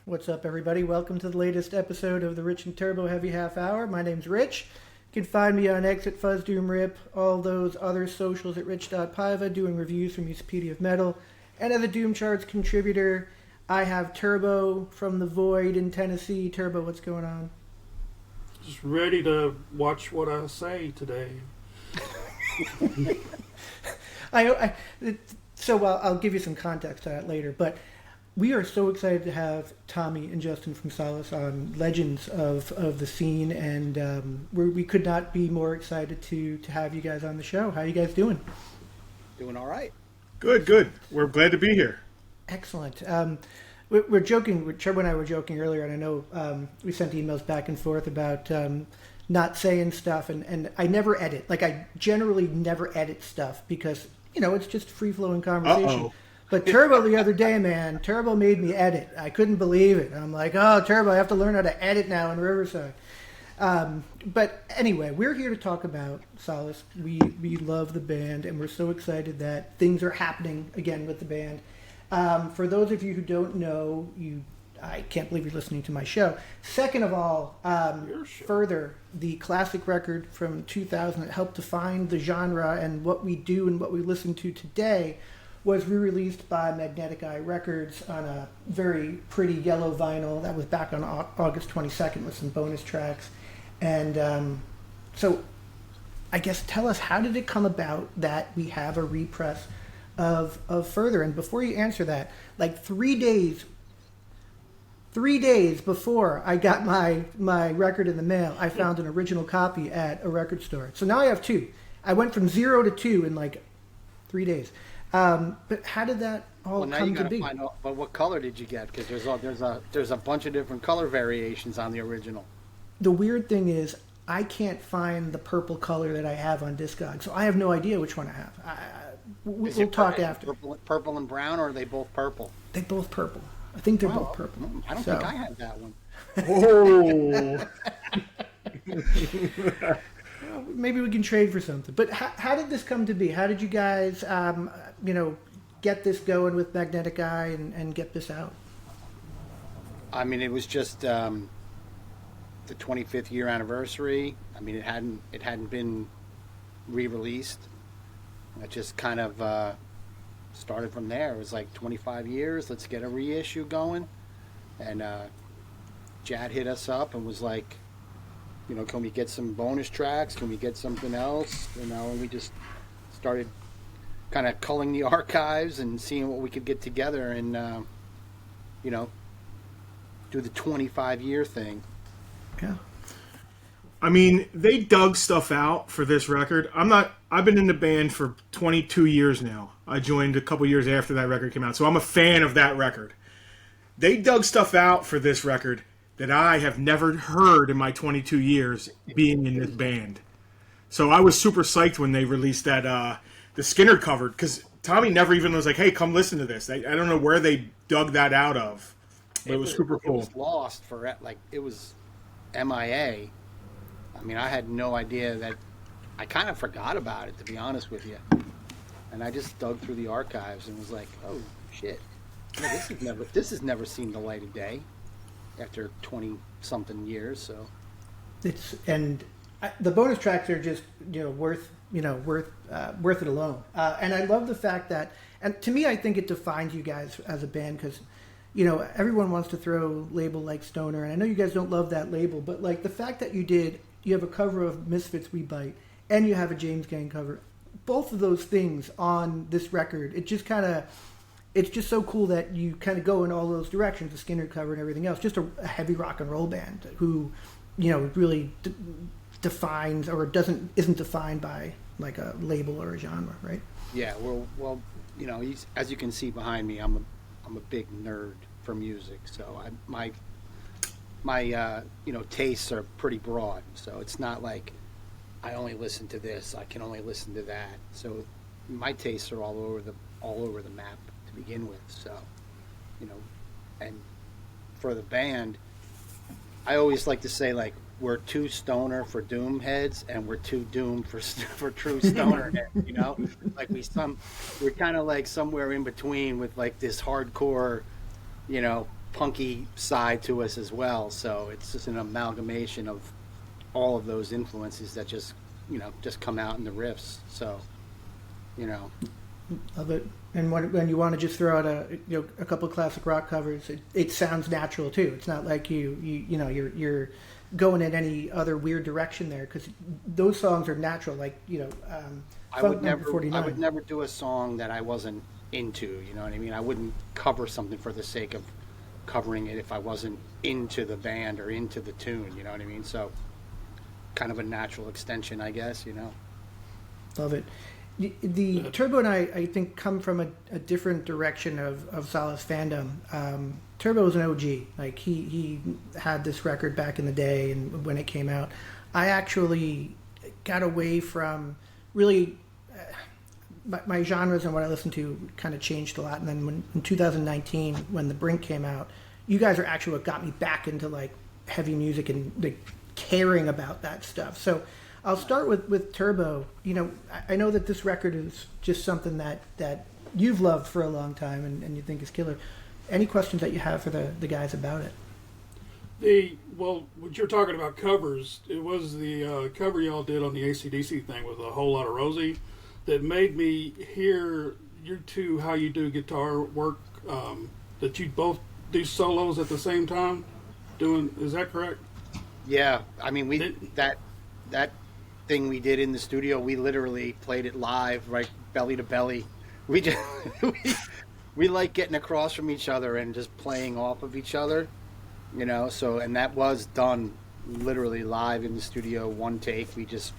What's up, everybody? Welcome to the latest episode of the Rich and Turbo Heavy Half Hour. My name's Rich. You can find me on X at Fuzz Doom Rip, all those other socials at Rich.Paiva, doing reviews from Musopedia of Metal. And as a Doom Charts contributor, I have Turbo from the Void in Tennessee. Turbo, what's going on? Just ready to watch what I say today. I'll give you some context to that later, but we are so excited to have Tommy and Justin from Solace on, legends of the scene, and we could not be more excited to have you guys on the show. How are you guys doing? Doing all right. Good. We're glad to be here. Excellent. We're joking. Trevor and I were joking earlier, and I know we sent emails back and forth about not saying stuff, and I never edit. Like, I generally never edit stuff because, it's just free-flowing conversation. Uh-oh. But Turbo the other day, man, Turbo made me edit. I couldn't believe it. I'm like, oh, Turbo, I have to learn how to edit now in Riverside. But anyway, we're here to talk about Solace. We love the band, and we're so excited that things are happening again with the band. For those of you who don't know, I can't believe you're listening to my show. Second of all, Further, the classic record from 2000 that helped define the genre and what we do and what we listen to today was re-released by Magnetic Eye Records on a very pretty yellow vinyl. That was back on August 22nd with some bonus tracks. And so I guess tell us, how did it come about that we have a repress of Further? And before you answer that, like 3 days before I got my record in the mail, I found an original copy at a record store. So now I have two. I went from 0 to 2 in like 3 days. But how did that all come to be? Find out, but what color did you get? Because there's a bunch of different color variations on the original. The weird thing is, I can't find the purple color that I have on Discog, so I have no idea which one I have. We'll talk after. Purple and brown, or are they both purple? They're both purple. I think they're both purple. I don't think I have that one. Oh. Maybe we can trade for something. But how did this come to be? How did you guys, get this going with Magnetic Eye and get this out? I mean, it was just the 25th year anniversary. I mean, it hadn't been re-released. It just kind of started from there. It was like 25 years. Let's get a reissue going. And Jad hit us up and was like, can we get some bonus tracks? Can we get something else? And we just started kind of culling the archives and seeing what we could get together and, do the 25-year thing. Yeah. I mean, they dug stuff out for this record. I've been in the band for 22 years now. I joined a couple years after that record came out, so I'm a fan of that record. They dug stuff out for this record that I have never heard in my 22 years being in this band. So I was super psyched when they released that, the Skinner cover, because Tommy never even was like, hey, come listen to this. I don't know where they dug that out of, but it was super cool. It was lost it was MIA. I mean, I had no idea that. I kind of forgot about it, to be honest with you. And I just dug through the archives and was like, oh, shit. This has never seen the light of day after 20-something years, so. The bonus tracks are just, worth it alone. And I love the fact that, and to me, I think it defines you guys as a band because, everyone wants to throw label like Stoner, and I know you guys don't love that label, but like the fact that you have a cover of Misfits We Bite, and you have a James Gang cover, both of those things on this record, it's just so cool that you kind of go in all those directions, the Skinner cover and everything else, just a heavy rock and roll band who, really defines or isn't defined by like a label or a genre, right? Yeah, well, as you can see behind me, I'm a big nerd for music, so my tastes are pretty broad. So it's not like I only listen to this, I can only listen to that. So my tastes are all over the map to begin with. So, and for the band, I always like to say, like, we're too stoner for doom heads, and we're too doom for true stoner heads. Like we're kind of like somewhere in between with like this hardcore, punky side to us as well. So it's just an amalgamation of all of those influences that just just come out in the riffs. So Love it. And when you want to just throw out a couple of classic rock covers, it sounds natural too. It's not like you're going in any other weird direction there, because those songs are natural. Like I would never do a song that I wasn't into. You know what I mean? I wouldn't cover something for the sake of covering it if I wasn't into the band or into the tune. You know what I mean? So kind of a natural extension, I guess. Love it. The Turbo and I think, come from a different direction of Solace fandom. Turbo's an OG. Like he had this record back in the day, and when it came out, I actually got away from really my genres, and what I listened to kind of changed a lot. And then in 2019, when the Brink came out, you guys are actually what got me back into like heavy music and like caring about that stuff. So I'll start with Turbo. I know that this record is just something that you've loved for a long time and you think is killer. Any questions that you have for the guys about it? What you're talking about covers, it was the cover y'all did on the AC/DC thing with A Whole Lot of Rosie that made me hear you two, how you do guitar work, that you both do solos at the same time doing. Is that correct? Yeah, I mean that thing we did in the studio, we literally played it live, right, belly to belly. We just we like getting across from each other and just playing off of each other, So, and that was done literally live in the studio, one take. We just,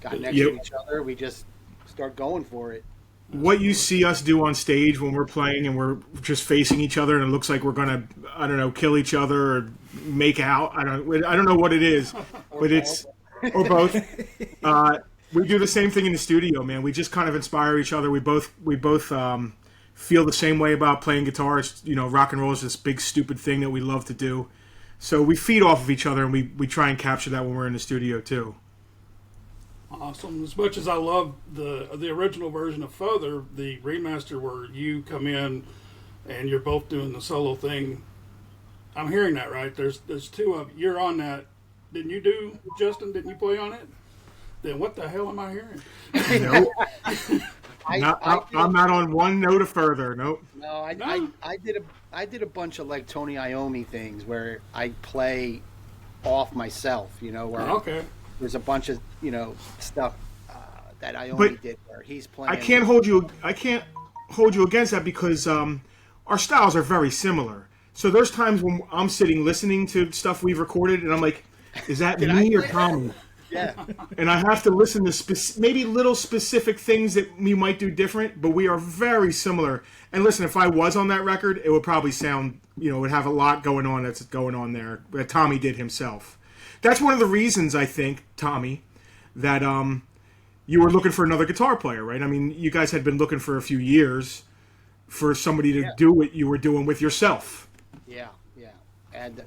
got next to each other. We just start going for it. What you see us do on stage when we're playing and we're just facing each other and it looks like we're gonna, I don't know, kill each other or make out. I don't know what it is, but it's or both. We do the same thing in the studio, man. We just kind of inspire each other. We both feel the same way about playing guitar. Rock and roll is this big stupid thing that we love to do. So we feed off of each other, and we try and capture that when we're in the studio too. Awesome. As much as I love the original version of Further, the remaster where you come in and you're both doing the solo thing, I'm hearing that right. There's two of you. You're on that. Didn't you do, Justin? Didn't you play on it? Then what the hell am I hearing? Nope. I'm not on one note of Further. Nope. No, I did a bunch of like Tony Iommi things where I play off myself. Where there's a bunch of stuff that Iommi did where he's playing. I can't hold you against that because our styles are very similar. So there's times when I'm sitting listening to stuff we've recorded and I'm like, is that me or Tommy? Yeah. And I have to listen to maybe little specific things that we might do different, but we are very similar. And listen, if I was on that record, it would probably sound, it would have a lot going on that's going on there that Tommy did himself. That's one of the reasons, I think, Tommy, that you were looking for another guitar player, right? I mean, you guys had been looking for a few years for somebody to do what you were doing with yourself. Yeah. And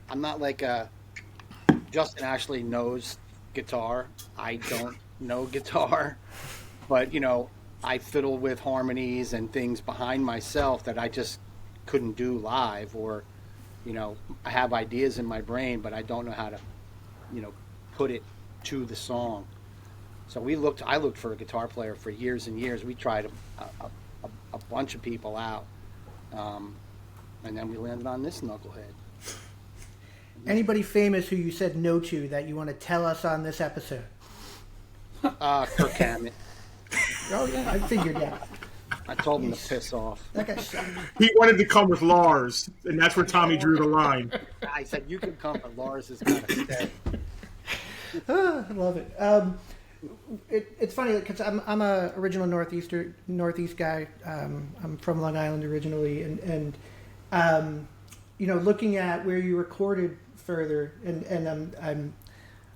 I'm not like Justin actually knows guitar. I don't know guitar. But, I fiddle with harmonies and things behind myself that I just couldn't do live, or, I have ideas in my brain, but I don't know how to, put it to the song. So I looked for a guitar player for years and years. We tried a bunch of people out. And then we landed on this knucklehead. Anybody famous who you said no to that you want to tell us on this episode? Kirk Hammett. Oh, yeah, I figured that. I told him to piss off. That guy sucked. He wanted to come with Lars, and that's where Tommy drew the line. I said, you can come, but Lars is going to stay. I love it. It's funny because I'm a original Northeast guy. I'm from Long Island originally, and looking at where you recorded Further, and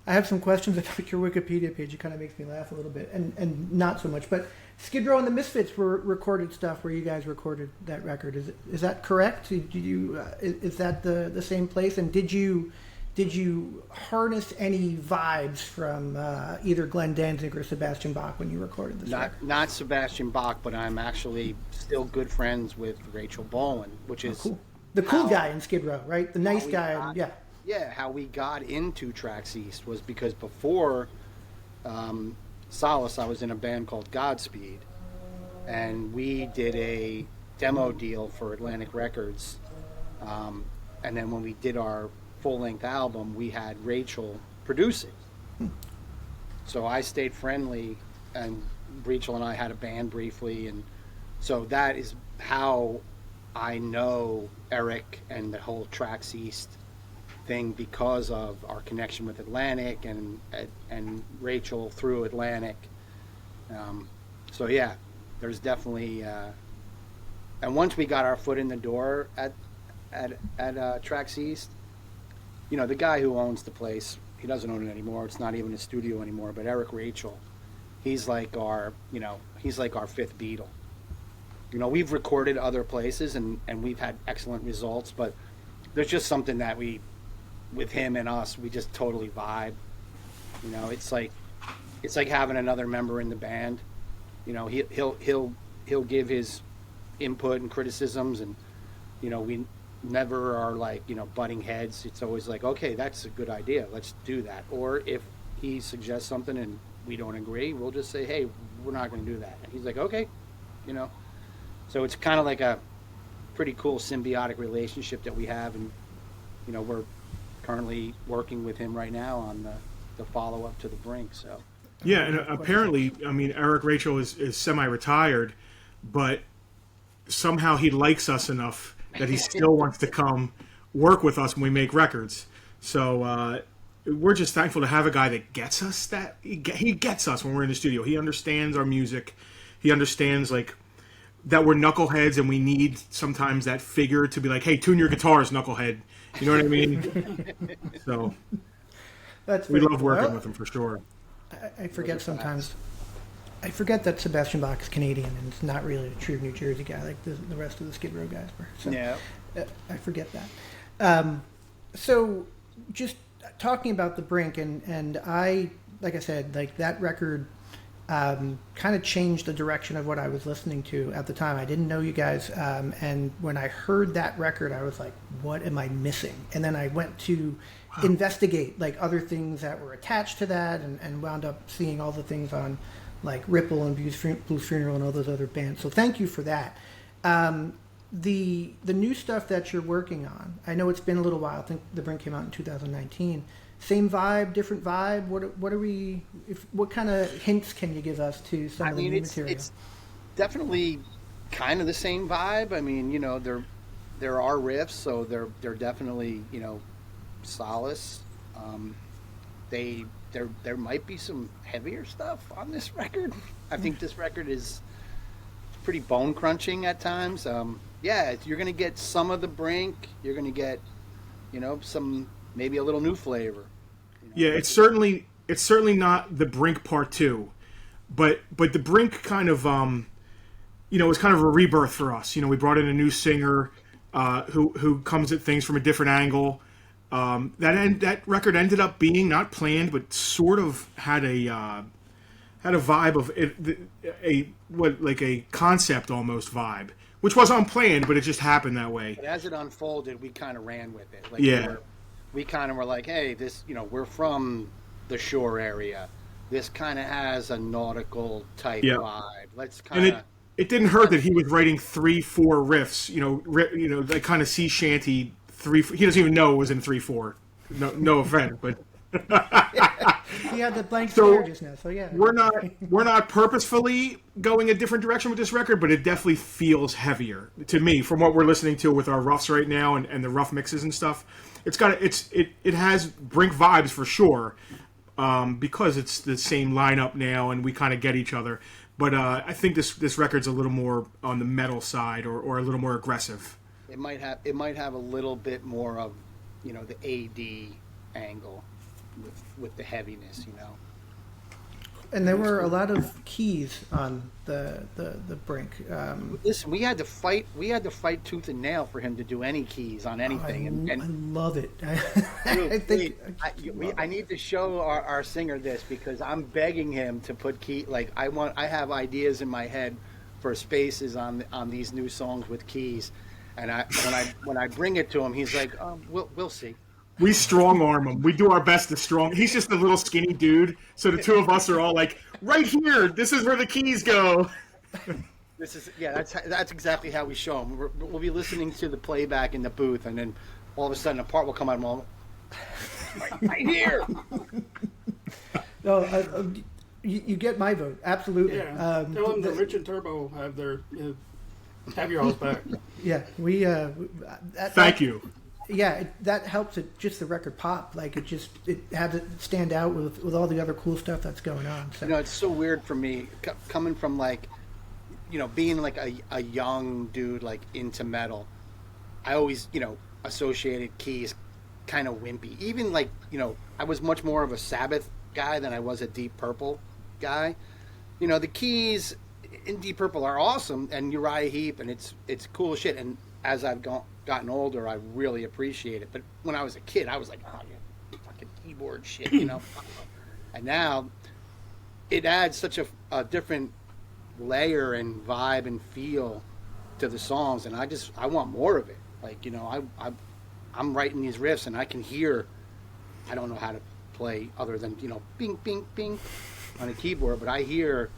I have some questions about your Wikipedia page. It kind of makes me laugh a little bit, and not so much. But Skid Row and the Misfits were recorded stuff where you guys recorded that record. Is that correct? Is that the same place? And did you did you harness any vibes from either Glenn Danzig or Sebastian Bach when you recorded this record? Not Sebastian Bach, but I'm actually still good friends with Rachel Bowen, which is Cool. The cool how- guy in Skid Row, right? The nice we guy. got- Yeah. Yeah, how we got into Tracks East was because before Solace, I was in a band called Godspeed, and we did a demo deal for Atlantic Records. And then when we did our full-length album, we had Rachel produce it. So I stayed friendly, and Rachel and I had a band briefly, and so that is how I know Eric and the whole Tracks East thing, because of our connection with Atlantic and Rachel through Atlantic. So yeah, there's definitely and once we got our foot in the door at Tracks East, you know, the guy who owns the place, he doesn't own it anymore. It's not even a studio anymore. But Eric Rachel, he's like our fifth Beatle. You know, we've recorded other places and we've had excellent results, but there's just something that with him and us, we just totally vibe. You know, it's like having another member in the band. You know, he'll give his input and criticisms, and you know, we never are like, you know, butting heads. It's always like, okay, that's a good idea, let's do that. Or if he suggests something and we don't agree, we'll just say, hey, we're not going to do that. And he's like, okay, you know. So it's kind of like a pretty cool symbiotic relationship that we have, and you know, we're currently working with him right now on the follow-up to the Brink. So Yeah, and apparently, I mean, Eric Rachel is semi-retired, but somehow he likes us enough that he still wants to come work with us when we make records. So we're just thankful to have a guy that gets us. That he gets us when we're in the studio. He understands our music. He understands like that we're knuckleheads, and we need sometimes that figure to be like, "Hey, tune your guitars, knucklehead." You know what I mean? So we love working with him for sure. I forget sometimes. I forget that Sebastian Bach is Canadian and it's not really a true New Jersey guy like the rest of the Skid Row guys were. So, yeah, I forget that. So just talking about the Brink, and I, like I said, like that record kind of changed the direction of what I was listening to at the time. I didn't know you guys, and when I heard that record, I was like, what am I missing? And then I went to investigate like other things that were attached to that, and wound up seeing all the things on like Ripple and Blues Funeral and all those other bands. So thank you for that. The new stuff that you're working on, I know it's been a little while. I think the Brink came out in 2019. Same vibe, different vibe. What are we? What kind of hints can you give us to some of the new material? It's definitely kind of the same vibe. I mean, you know, there are riffs, so they're definitely, you know, Solace. There might be some heavier stuff on this record. I think this record is pretty bone crunching at times. Yeah, you're going to get some of the Brink. You're going to get, you know, some maybe a little new flavor. You know? Yeah, it's certainly not the Brink Part 2, but the Brink kind of you know, was kind of a rebirth for us. You know, we brought in a new singer who comes at things from a different angle. That record ended up being not planned, but sort of had a vibe of a concept almost vibe, which was unplanned, but it just happened that way. But as it unfolded, we kind of ran with it. Like, yeah, we kind of were like, hey, this, you know, we're from the shore area. This kind of has a nautical type vibe. Let's kind of. It didn't hurt that he was writing 3-4 riffs. You know, like kind of sea shanty. He doesn't even know it was in 3/4. No offense, but he had the blank stare just now. So yeah, we're not purposefully going a different direction with this record, but it definitely feels heavier to me from what we're listening to with our roughs right now and the rough mixes and stuff. It has Brink vibes for sure, because it's the same lineup now and we kind of get each other. But I think this record's a little more on the metal side or a little more aggressive. It might have a little bit more of, you know, the AD angle with the heaviness, you know. And there were a lot of keys on the Brink. Listen, we had to fight. We had to fight tooth and nail for him to do any keys on anything. I love it. Dude, I need to show our singer this because I'm begging him to put key. Like I have ideas in my head for spaces on these new songs with keys, and when I bring it to him, he's like, we'll see. We strong arm him. We do our best to strong. He's just a little skinny dude, so the two of us are all like, right here. This is where the keys go. That's exactly how we show him. We'll be listening to the playback in the booth, and then all of a sudden a part will come out and we'll, right here. No, you get my vote, absolutely. Yeah, tell them that Rich and Turbo have your all's back. Yeah, Thank you. Yeah, that helps it just the record pop. Like it has it stand out with all the other cool stuff that's going on. So. It's so weird for me coming from like, being like a young dude like into metal. I always associated Keys kind of wimpy. Even like I was much more of a Sabbath guy than I was a Deep Purple guy. The Keys in Deep Purple are awesome, and Uriah Heep, and it's cool shit. And as I've gotten older, I really appreciate it. But when I was a kid, I was like, oh, yeah, fucking keyboard shit, And now it adds such a different layer and vibe and feel to the songs, and I want more of it. Like, I'm writing these riffs, and I can hear. I don't know how to play other than bing, bing, bing on a keyboard, but I hear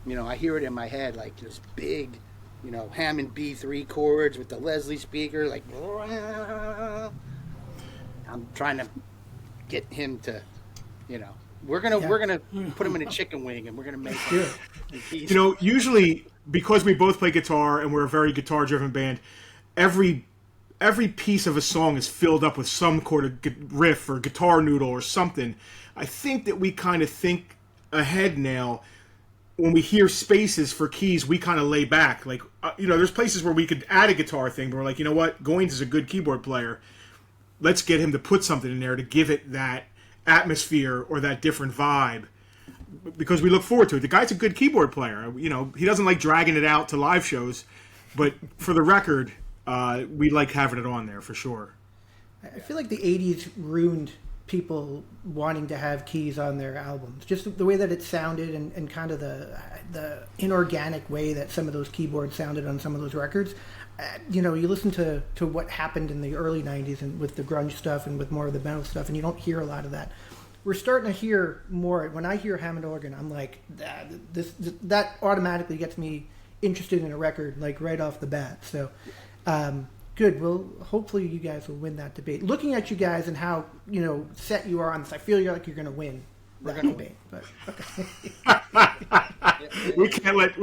it in my head like this big. Hammond B3 chords with the Leslie speaker, like I'm trying to get him to, we're gonna put him in a chicken wing and we're gonna make him. Usually because we both play guitar and we're a very guitar-driven band, every piece of a song is filled up with some sort of riff or guitar noodle or something. I think that we kind of think ahead now. When we hear spaces for keys, we kind of lay back. Like, there's places where we could add a guitar thing, but we're like, you know what? Goins is a good keyboard player. Let's get him to put something in there to give it that atmosphere or that different vibe, because we look forward to it. The guy's a good keyboard player. He doesn't like dragging it out to live shows, but for the record, we like having it on there for sure. I feel like the 80s ruined people wanting to have keys on their albums. Just the way that it sounded and kind of the inorganic way that some of those keyboards sounded on some of those records. You listen to what happened in the early 90s and with the grunge stuff and with more of the metal stuff, and you don't hear a lot of that. We're starting to hear more. When I hear Hammond organ, I'm like, that automatically gets me interested in a record, like right off the bat. So, good. Well, hopefully you guys will win that debate. Looking at you guys and how set you are on this, I feel like you're going to win that debate. But okay. we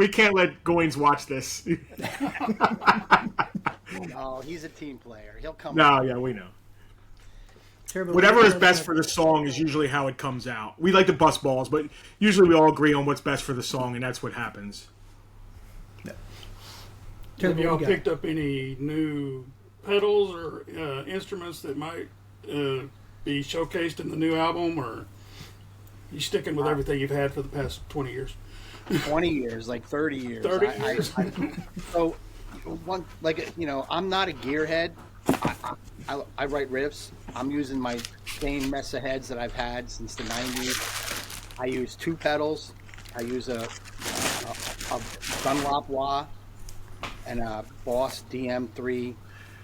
can't let Goins watch this. No, he's a team player. He'll come. No, yeah, we know. Terrible. Whatever is best for the song is usually how it comes out. We like to bust balls, but usually we all agree on what's best for the song, and that's what happens. Have y'all picked up any new pedals or instruments that might be showcased in the new album, or you sticking with everything you've had for the past 20 years? 20 years, like 30 years. 30 years? So, I'm not a gearhead. I write riffs. I'm using my same mess of heads that I've had since the 90s. I use two pedals. I use a Dunlop wah and a Boss DM3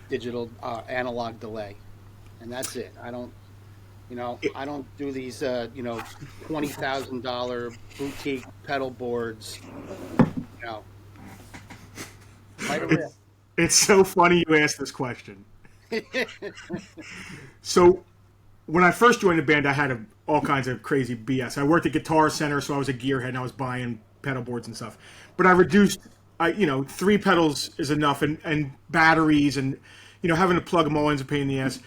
digital analog delay, and that's it. I don't do these $20,000 boutique pedal boards. It's so funny you asked this question. So when I first joined the band, I had all kinds of crazy BS. I worked at Guitar Center, so I was a gearhead and I was buying pedal boards and stuff. But I reduced. 3 pedals is enough, and batteries, and having to plug them all in's a pain in the ass.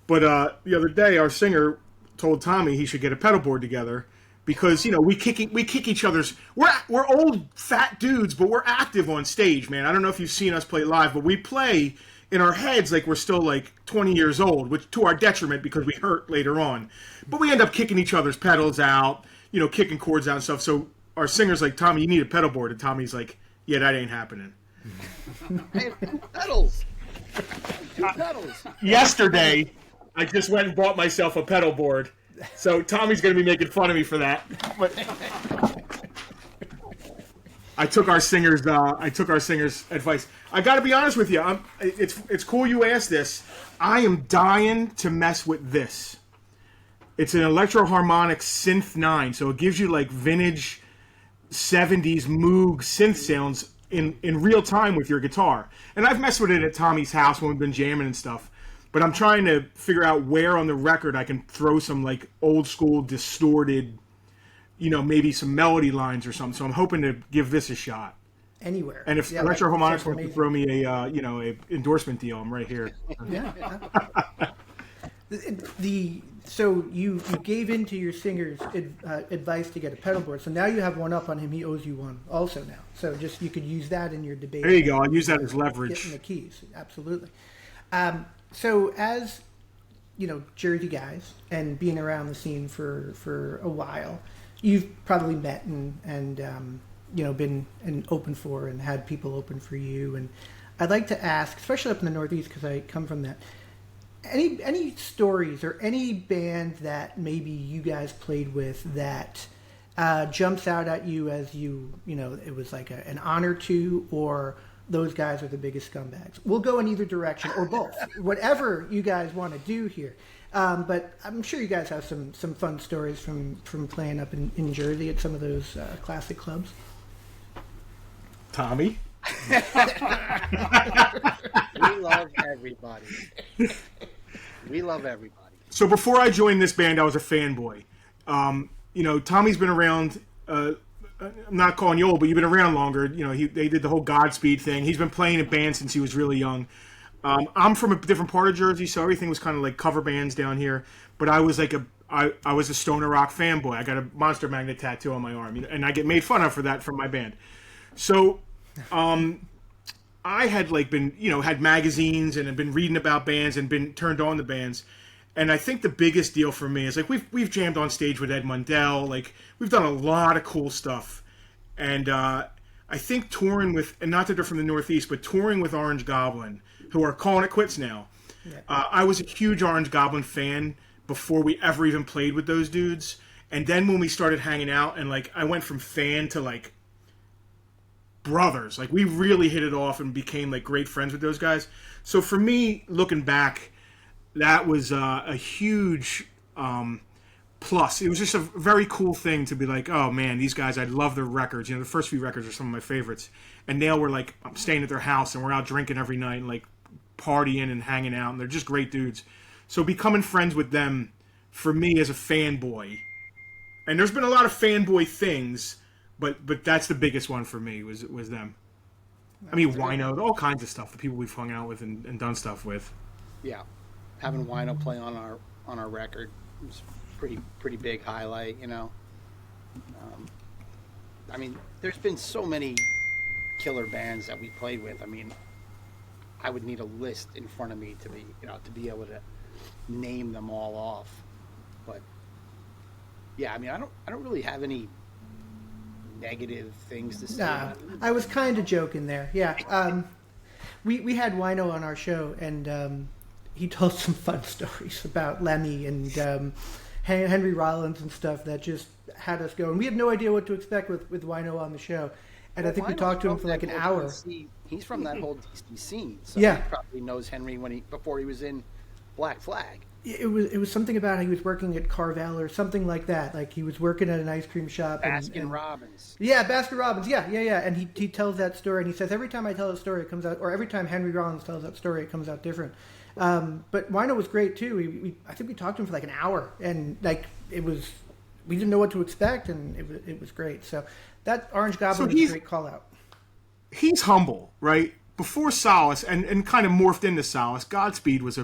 But the other day, our singer told Tommy he should get a pedal board together because we kick each other's. We're old fat dudes, but we're active on stage, man. I don't know if you've seen us play live, but we play in our heads like we're still like 20 years old, which to our detriment because we hurt later on. But we end up kicking each other's pedals out, kicking chords out and stuff. So our singer's like, Tommy, you need a pedal board. And Tommy's like, yeah, that ain't happening. I have 2 pedals. 2 pedals. Yesterday, I just went and bought myself a pedal board. So Tommy's going to be making fun of me for that. But I took our singer's advice. I got to be honest with you. It's cool you asked this. I am dying to mess with this. It's an Electro-Harmonic Synth 9, so it gives you like vintage 70s Moog synth sounds in real time with your guitar. And I've messed with it at Tommy's house when we've been jamming and stuff. But I'm trying to figure out where on the record I can throw some like old school distorted, maybe some melody lines or something. So I'm hoping to give this a shot. Anywhere. And if Electro-Harmonics wants to throw me a endorsement deal, I'm right here. Yeah. So you gave in to your singer's advice to get a pedal board. So now you have one up on him. He owes you one also now. So you could use that in your debate. There you go. I'll use that as leverage. Getting the keys, absolutely. So as Jersey guys and being around the scene for a while, you've probably met and been open for and had people open for you. And I'd like to ask, especially up in the Northeast, because I come from that. Any stories or any band that maybe you guys played with that jumps out at you as it was like an honor to, or those guys are the biggest scumbags? We'll go in either direction or both, whatever you guys want to do here. But I'm sure you guys have some fun stories from playing up in Jersey at some of those classic clubs. Tommy? We love everybody. We love everybody. So before I joined this band, I was a fanboy. Tommy's been around. I'm not calling you old, but you've been around longer. They did the whole Godspeed thing. He's been playing in bands since he was really young. I'm from a different part of Jersey, so everything was kind of like cover bands down here. But I was like I was a stoner rock fanboy. I got a Monster Magnet tattoo on my arm, and I get made fun of for that from my band. So, I had been had magazines and had been reading about bands and been turned on to bands. And I think the biggest deal for me is we've jammed on stage with Ed Mundell. We've done a lot of cool stuff. And I think touring with, and not that they're from the Northeast, but touring with Orange Goblin, who are calling it quits now. Yeah. I was a huge Orange Goblin fan before we ever even played with those dudes. And then when we started hanging out, and I went from fan to brothers. We really hit it off and became great friends with those guys. So for me, looking back, that was a huge plus. It was just a very cool thing to be oh man, these guys, I love their records. The first few records are some of my favorites. And now we're I'm staying at their house and we're out drinking every night and partying and hanging out. And they're just great dudes. So becoming friends with them, for me as a fanboy, and there's been a lot of fanboy things, but that's the biggest one for me was them. I mean, Wino, all kinds of stuff. The people we've hung out with and done stuff with. Yeah. Having Wino play on our record was pretty big highlight, I mean, there's been so many killer bands that we played with. I mean, I would need a list in front of me to be able to name them all off. But yeah, I mean, I don't really have any negative things to say. Nah, I was kind of joking there. Yeah, we had Wino on our show and. He told some fun stories about Lemmy and Henry Rollins and stuff that just had us going. We had no idea what to expect with Wino on the show. And I think we talked to him for an hour. He's from that whole DC scene, so yeah. He probably knows Henry before he was in Black Flag. It was something about how he was working at Carvel or something like that. He was working at an ice cream shop. Baskin Robbins. Yeah, Baskin Robbins. Yeah. And he tells that story, and he says every time I tell a story, it comes out, or every time Henry Rollins tells that story, it comes out different. But Wino was great too. I think we talked to him for an hour, and we didn't know what to expect, and it was great. So that Orange Goblin was a great call out. He's humble, right? Before Solace and kind of morphed into Solace, Godspeed was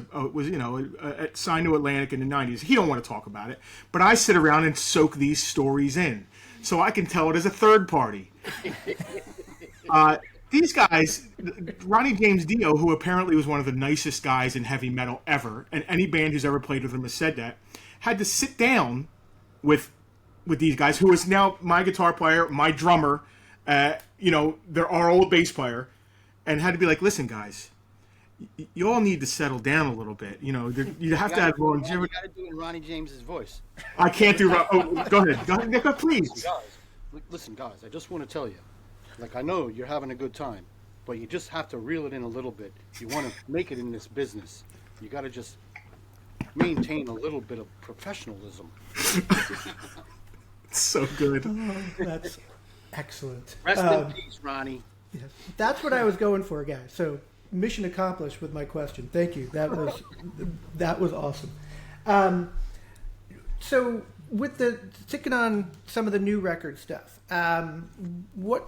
signed to Atlantic in the 90s. He don't want to talk about it, but I sit around and soak these stories in, so I can tell it as a third party. These guys, Ronnie James Dio, who apparently was one of the nicest guys in heavy metal ever, and any band who's ever played with him has said that, had to sit down with with these guys, who is now my guitar player, my drummer, they're our old bass player, and had to be like, listen, guys, you all need to settle down a little bit. You have to have longevity. You got to do it in Ronnie James's voice. I can't do. Oh, go ahead, Nico, please. Listen, guys, I just want to tell you, like, I know you're having a good time, but you just have to reel it in a little bit. If you want to make it in this business, you got to just maintain a little bit of professionalism. So good. Oh, that's excellent. Rest in peace, Ronnie. Yes. That's what I was going for, guys. So mission accomplished with my question. Thank you. That was awesome. So with the sticking on some of the new record stuff, what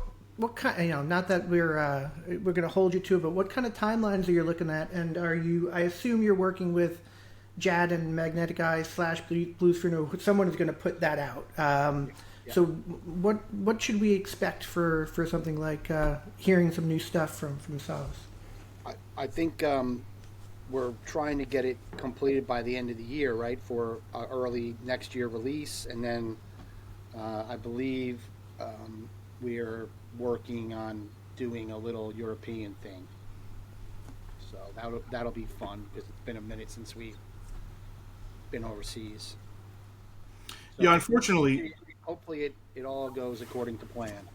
kind? Not that we're going to hold you to it, but what kind of timelines are you looking at? And I assume you're working with Jad and Magnetic Eye / Blues for No. Someone is going to put that out. Yeah. So what should we expect for something like hearing some new stuff from Solace? I think we're trying to get it completed by the end of the year, right, for early next year release. And then I believe we are working on doing a little European thing. So that'll be fun because it's been a minute since we've been overseas. So Yeah, unfortunately. Hopefully it all goes according to plan.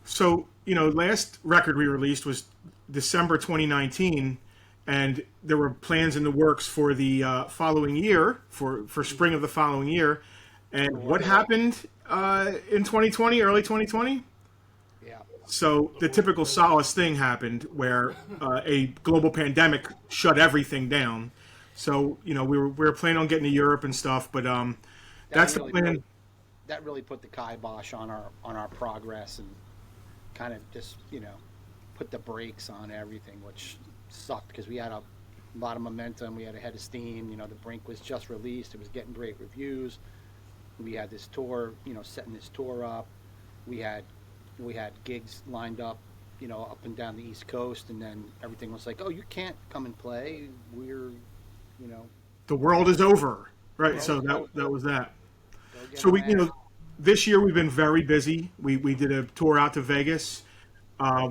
So, last record we released was December 2019, and there were plans in the works for the following year, for spring of the following year. And what happened in 2020, early 2020? Yeah. So the typical Solace thing happened where a global pandemic shut everything down. So, we were planning on getting to Europe and stuff, but that's the plan. That really put the kibosh on our progress and kind of just put the brakes on everything, which sucked because we had a lot of momentum, we had a head of steam. The Brink was just released, it was getting great reviews. We had this tour, setting this tour up. We had gigs lined up, up and down the East Coast, and then everything was like, oh, you can't come and play. We're, the world is over, right? So that was that. So this year we've been very busy. We did a tour out to Vegas.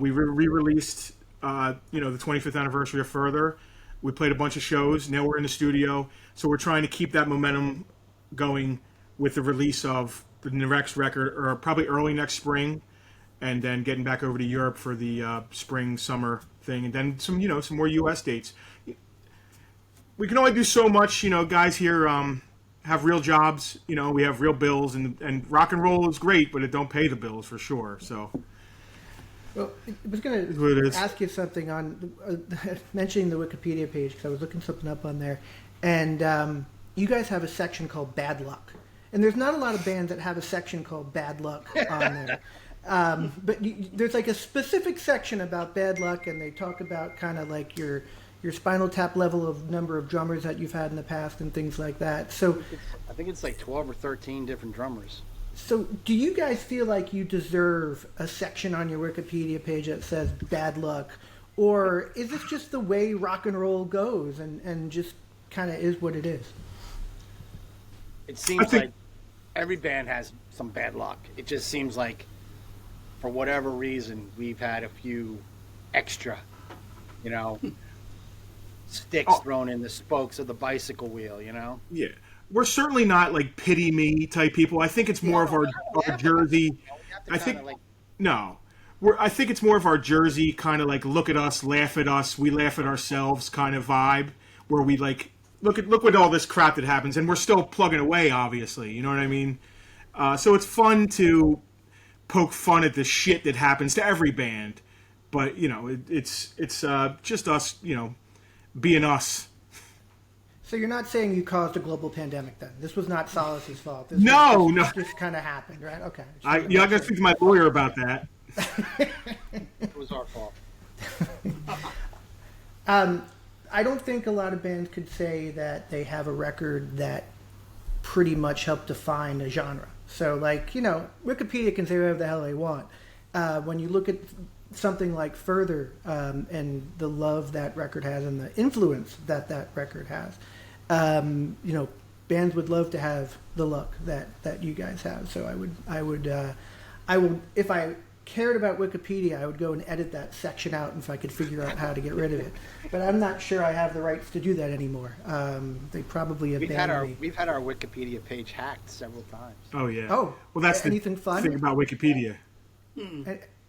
We re-released, the 25th anniversary of Further. We played a bunch of shows. Now we're in the studio. So we're trying to keep that momentum going with the release of the next record, or probably early next spring, and then getting back over to Europe for the spring, summer thing, and then some more U.S. dates. We can only do so much, guys here have real jobs, we have real bills, and rock and roll is great, but it don't pay the bills for sure. So, well, I was going to ask you something on mentioning the Wikipedia page, because I was looking something up on there, and you guys have a section called Bad Luck, and there's not a lot of bands that have a section called Bad Luck on there. But there's like a specific section about bad luck, and they talk about kind of like your Spinal Tap level of number of drummers that you've had in the past and things like that. So I think it's like 12 or 13 different drummers. So do you guys feel like you deserve a section on your Wikipedia page that says bad luck? Or is this just the way rock and roll goes and just kind of is what it is? It seems like every band has some bad luck. It just seems like for whatever reason we've had a few extra, sticks thrown in the spokes of the bicycle wheel, Yeah. We're certainly not like pity me type people. I think it's more of our Jersey. I think I think it's more of our Jersey kind of like look at us, laugh at us, we laugh at ourselves kind of vibe, where we like look at all this crap that happens, and we're still plugging away, obviously. You know what I mean? So it's fun to poke fun at the shit that happens to every band, but it's just us, being us. So you're not saying you caused a global pandemic then? This was not Solace's fault. This just kind of happened, right? Okay. I got to speak to my lawyer about that. It was our fault. I don't think a lot of bands could say that they have a record that pretty much helped define a genre. So, Wikipedia can say whatever the hell they want. When you look at something like Further and the love that record has and the influence that record has, bands would love to have the luck that you guys have. So I would if I cared about Wikipedia, I would go and edit that section out if I could figure out how to get rid of it. But I'm not sure I have the rights to do that anymore. They probably have banned me. We've had our Wikipedia page hacked several times. Oh yeah. Oh, well, that's the anything fun? thing about Wikipedia.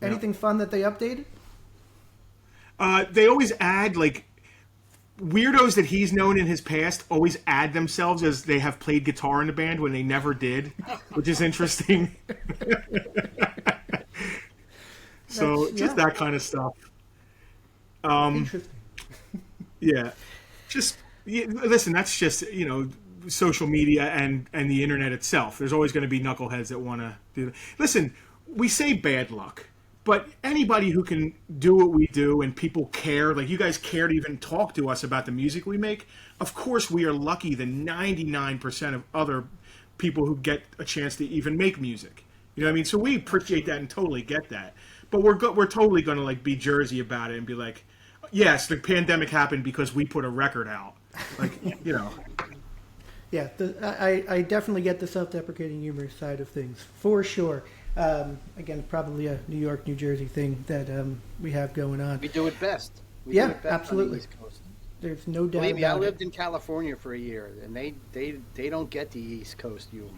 Anything fun that they updated? They always add like weirdos that he's known in his past always add themselves as they have played guitar in the band when they never did, which is interesting. So just that kind of stuff. Interesting. Yeah, listen. That's just social media and the internet itself. There's always going to be knuckleheads that want to do that. Listen, we say bad luck, but anybody who can do what we do and people care, like you guys care to even talk to us about the music we make, of course we are lucky than 99% of other people who get a chance to even make music. You know what I mean? So we appreciate that and totally get that. But we're totally going to like be Jersey about it and be like, yes, the pandemic happened because we put a record out. Like, Yeah, I definitely get the self-deprecating humor side of things, for sure. Again, probably a New York, New Jersey thing that we have going on. We do it best. We Yeah, do it best absolutely. On the East Coast. There's no doubt Believe me, I about lived it. in California for a year, and they don't get the East Coast humor.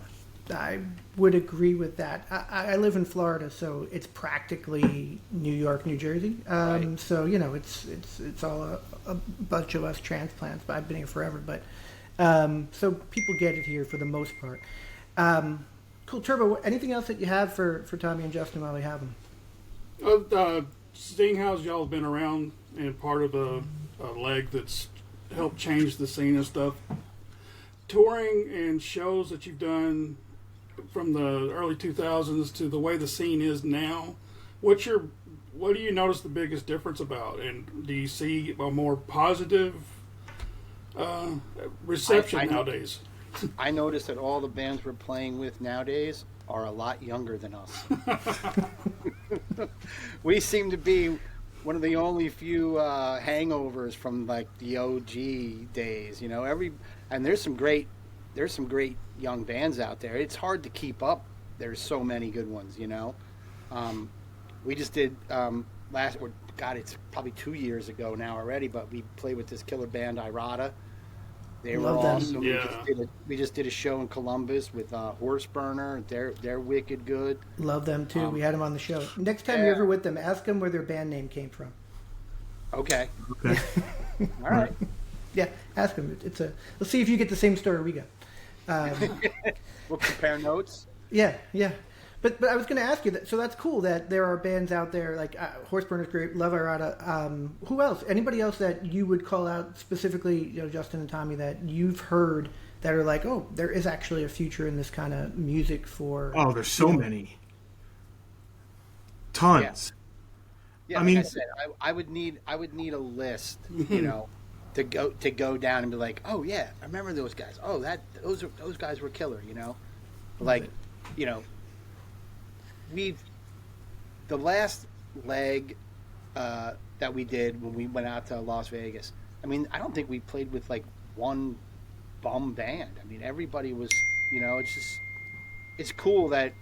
I would agree with that. I live in Florida, so it's practically New York, New Jersey. Right. So it's all a bunch of us transplants. But I've been here forever, but so people get it here for the most part. Cool, Turbo. Anything else that you have for Tommy and Justin while we have them? Seeing how y'all have been around and part of a leg that's helped change the scene and stuff, touring and shows that you've done from the early 2000s to the way the scene is now, what do you notice the biggest difference about? And do you see a more positive reception nowadays? I noticed that all the bands we're playing with nowadays are a lot younger than us. We seem to be one of the only few hangovers from like the OG days, and there's some great young bands out there. It's hard to keep up. There's so many good ones, We just did it's probably 2 years ago now already, but we played with this killer band Irata. They were awesome. Yeah. We just did a show in Columbus with Horse Burner. They're wicked good. Love them too. We had them on the show. Next time you're ever with them, ask them where their band name came from. Okay. okay. All right. Yeah, ask them. Let's see if you get the same story we got. We'll compare notes. Yeah. But I was going to ask you that. So that's cool that there are bands out there like Horseburner's great, Love Irata. Who else? Anybody else that you would call out specifically, Justin and Tommy, that you've heard that are like, oh, there is actually a future in this kind of music for? Oh, there's so many, tons. Yeah, I like mean, I said, I would need a list, to go down and be like, oh yeah, I remember those guys. Oh, those guys were killer, like, the last leg that we did when we went out to Las Vegas. I mean, I don't think we played with like one bum band. I mean, everybody was, it's cool that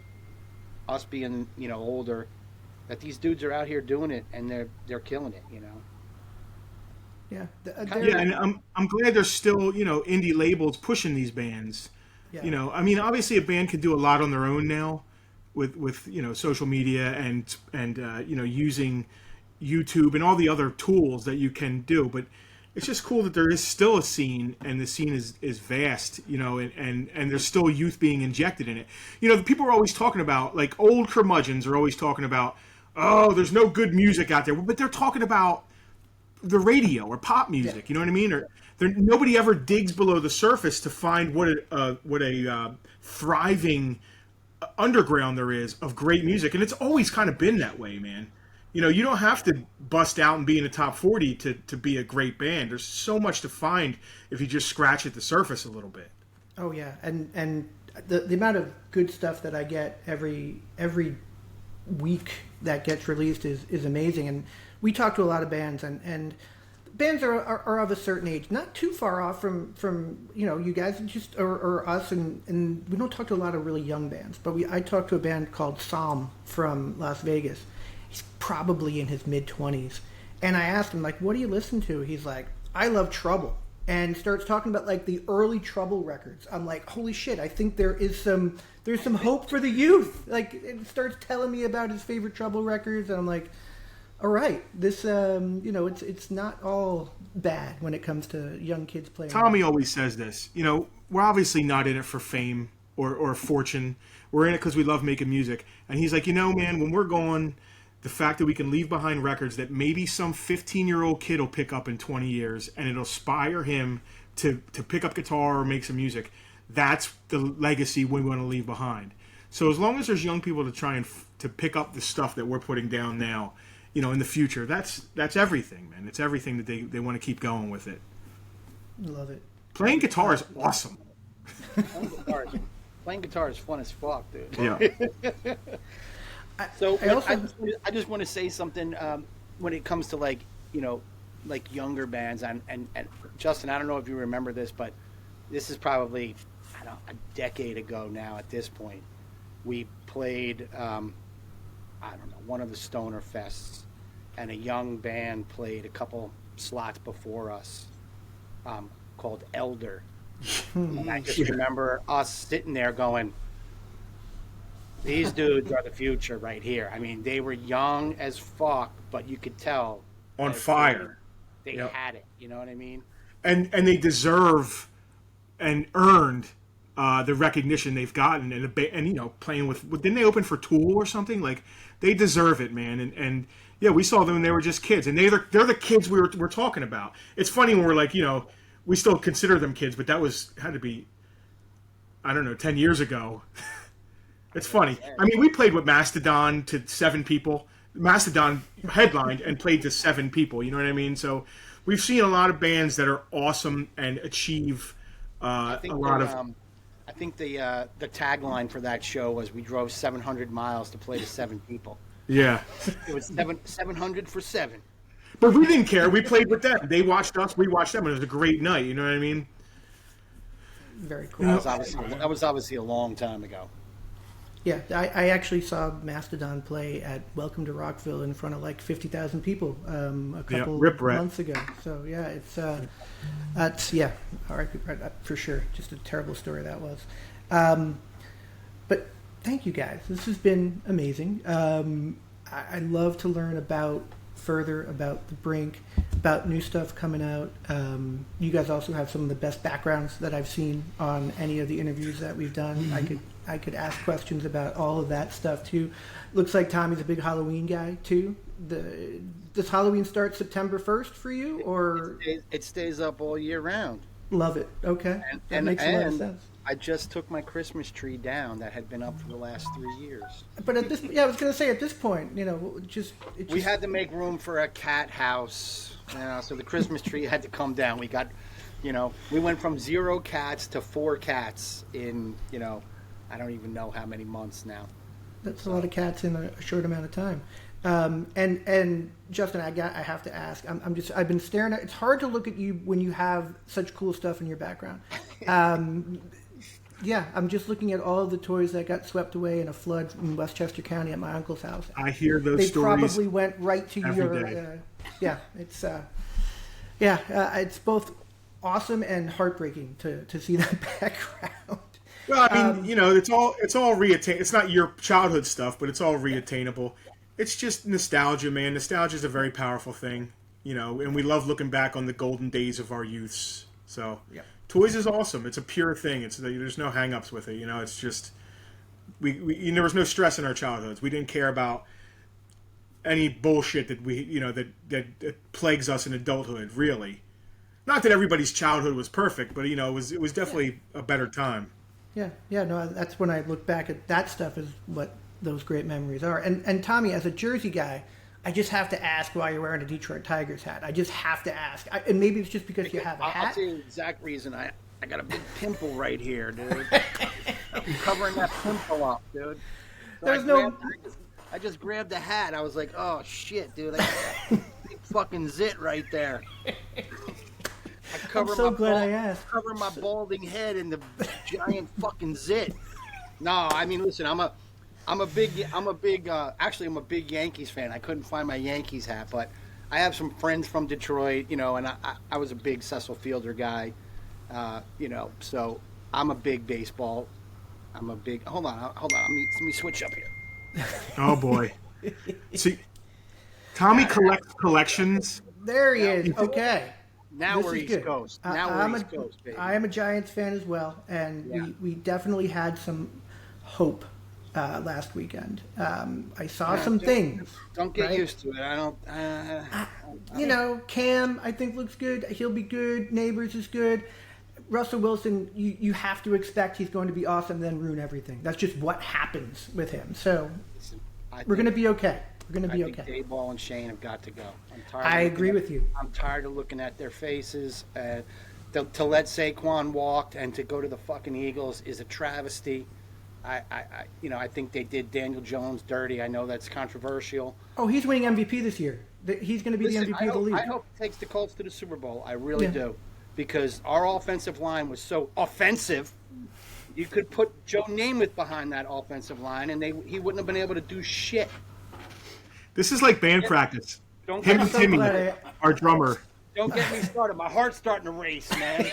us being, older, that these dudes are out here doing it and they're killing it, Yeah. Yeah, and I'm glad there's still indie labels pushing these bands. Yeah. I mean, obviously a band can do a lot on their own now, with social media and using YouTube and all the other tools that you can do. But it's just cool that there is still a scene, and the scene is vast, and there's still youth being injected in it. The people are always talking about, like, old curmudgeons are always talking about, oh, there's no good music out there, but they're talking about the radio or pop music. You know what I mean? Or nobody ever digs below the surface to find what a thriving underground there is of great music, and it's always kind of been that way, man. You don't have to bust out and be in the top 40 to be a great band. There's so much to find if you just scratch at the surface a little bit. Oh yeah, and the amount of good stuff that I get every week that gets released is amazing. And we talk to a lot of bands, and bands are of a certain age, not too far off from you guys just or us, and we don't talk to a lot of really young bands, but I talked to a band called Psalm from Las Vegas. He's probably in his mid-20s, and I asked him, like, what do you listen to? He's like, I love Trouble, and starts talking about like the early Trouble records. I'm like, holy shit, I think there's some hope for the youth. Like, it starts telling me about his favorite Trouble records, and I'm like, all right, this it's not all bad when it comes to young kids playing. Tommy always says this. We're obviously not in it for fame or fortune. We're in it because we love making music. And he's like, man, when we're gone, the fact that we can leave behind records that maybe some 15-year-old kid will pick up in 20 years, and it'll inspire him to pick up guitar or make some music. That's the legacy we want to leave behind. So as long as there's young people to try and to pick up the stuff that we're putting down now, in the future, that's everything, man. It's everything that they want to keep going with it. Love it. Playing guitar is awesome. Playing guitar is fun as fuck, dude. Yeah. I just want to say something when it comes to like younger bands and Justin, I don't know if you remember this, but this is probably a decade ago now. At this point, we played one of the Stoner Fests, and a young band played a couple slots before us called Elder. And I just remember us sitting there going, these dudes are the future right here. I mean, they were young as fuck, but you could tell on fire. They had it. You know what I mean? And they deserve and earned the recognition they've gotten, and playing with didn't they open for Tool or something? Like, they deserve it, man. And yeah, we saw them when they were just kids, and they're the kids we're talking about. It's funny when we're like, we still consider them kids, but that had to be, I don't know, 10 years ago. It's funny. I mean, we played with Mastodon to 7 people. Mastodon headlined and played to 7 people. You know what I mean? So we've seen a lot of bands that are awesome and achieve a lot of. I think the tagline for that show was, "We drove 700 miles to play to 7 people." Yeah, it was 700 for 7. But we didn't care. We played with them. They watched us. We watched them. And it was a great night. You know what I mean? Very cool. That was obviously a long time ago. Yeah, I actually saw Mastodon play at Welcome to Rockville in front of like 50,000 people a couple months ago. So yeah, it's all right, for sure. Just a terrible story that was. But thank you guys. This has been amazing. I love to learn further about the Brink, about new stuff coming out. You guys also have some of the best backgrounds that I've seen on any of the interviews that we've done. Mm-hmm. I could ask questions about all of that stuff too. Looks like Tommy's a big Halloween guy too. Does Halloween start September 1st for you, or it stays up all year round? Love it. Okay, that makes a lot of sense. I just took my Christmas tree down that had been up for the last 3 years. But I was going to say, at this point, we had to make room for a cat house, so the Christmas tree had to come down. We got, we went from 0 cats to 4 cats in, I don't even know how many months now. That's a lot of cats in a short amount of time. And Justin, I have to ask. I've been staring at. It's hard to look at you when you have such cool stuff in your background. Yeah, I'm just looking at all of the toys that got swept away in a flood in Westchester County at my uncle's house. I hear those stories. They probably went right to your. It's both awesome and heartbreaking to see that background. Well, I mean, it's all reattain. It's not your childhood stuff, but it's all reattainable. It's just nostalgia, man. Nostalgia is a very powerful thing, and we love looking back on the golden days of our youths. So, toys is awesome. It's a pure thing. There's no hang-ups with it. It's just there was no stress in our childhoods. We didn't care about any bullshit that that plagues us in adulthood. Really, not that everybody's childhood was perfect, but it was definitely a better time. Yeah, no, that's when I look back at that stuff is what those great memories are. And Tommy, as a Jersey guy, I just have to ask why you're wearing a Detroit Tigers hat. I just have to ask. And maybe it's just because you have a hat. I'll tell you the exact reason. I got a big pimple right here, dude. I'm covering that pimple up, dude. So I just grabbed the hat. I was like, oh, shit, dude. I got a big fucking zit right there. I cover I'm so my glad I bald- asked. cover my balding head in the giant fucking zit. No, I mean, listen, I'm a big, actually, I'm a big Yankees fan. I couldn't find my Yankees hat, but I have some friends from Detroit, you know, and I was a big Cecil Fielder guy, you know, so I'm a big baseball. Hold on, let me switch up here. Oh boy. See, Tommy collects collections. There he is. Okay. Now This we're is East good. Coast. I- Now I'm we're a- East Coast, baby. I am a Giants fan as well, and Yeah. we definitely had some hope last weekend. I saw some things. Don't get right? used to it. I don't. You know, Cam, I think, looks good. He'll be good. Neighbors is good. Russell Wilson, you have to expect he's going to be awesome, then ruin everything. That's just what happens with him. So we're going to be okay. We're going to be I think okay. Dayball and Shane have got to go. I'm tired. I of looking agree at- with you. I'm tired of looking at their faces. To let Saquon walk and to go to the fucking Eagles is a travesty. I think they did Daniel Jones dirty. I know that's controversial. Oh, he's winning MVP this year. He's going to be Listen, the MVP of the league. I hope he takes the Colts to the Super Bowl. I really Yeah. do. Because our offensive line was so offensive. You could put Joe Namath behind that offensive line, and he wouldn't have been able to do shit. This is like band practice. Don't Him get, and so Timmy, glad our drummer. don't get me started. My heart's starting to race, man.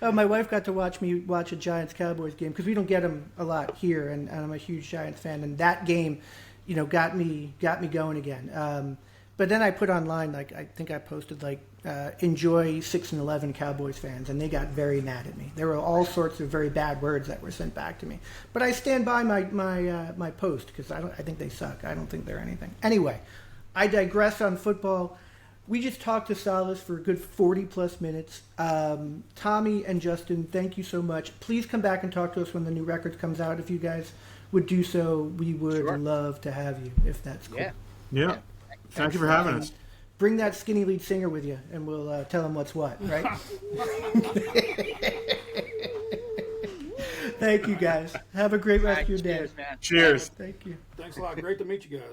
Oh, my wife got to watch me watch a Giants Cowboys game because we don't get them a lot here, and I'm a huge Giants fan. And that game, you know, got me going again. But then I put online, like, I think I posted, like, enjoy 6-11 Cowboys fans, and they got very mad at me. There were all sorts of very bad words that were sent back to me. But I stand by my post because I think they suck. I don't think they're anything. Anyway, I digress on football. We just talked to Solace for a good 40-plus minutes. Tommy and Justin, thank you so much. Please come back and talk to us when the new record comes out. If you guys would do so, we would Sure. love to have you, if that's cool. Yeah. Yeah. Thank you for having us. Bring that skinny lead singer with you, and we'll tell him what's what, right? Thank you, guys. Have a great rest of your day. Cheers, man. Cheers. Thank you. Thanks a lot. Great to meet you guys.